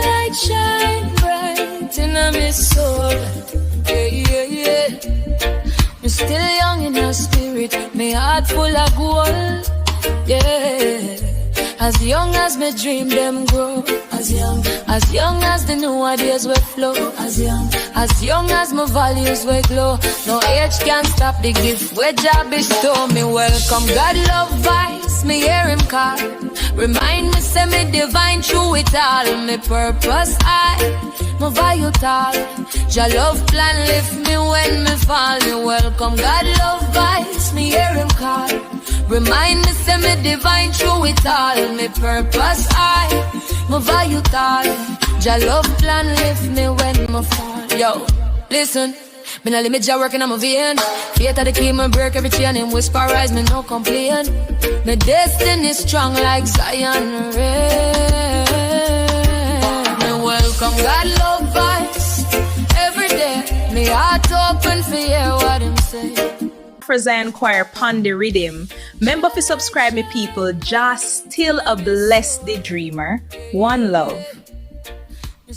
Light shine bright in my soul. Yeah, yeah, yeah. I'm still young in my spirit, my heart full of gold. Yeah. As young as my dream them grow. As young as the new ideas will flow. As young as my values will glow. No age can stop the gift where Jah bestow me. Welcome God love vice, me hear him call. Remind me say me divine through it all. Me purpose I, my vital. Jah love plan lift me when me fall. Me welcome God love vice, me hear him call. Remind me say me divine through it all. Me purpose I, my vital. Jah love plan lift me when me fall. Yo, listen. Me no limit Jah working on my vein. Faith of the king, me break every chain. Him whisper rise, me no complain. My destiny strong like Zion rain. Me welcome God love vibes every day. Me heart open for hear what him say. Afro-Zion choir pon the rhythm. Remember to subscribe me people. Jah still a blessed the dreamer. One love.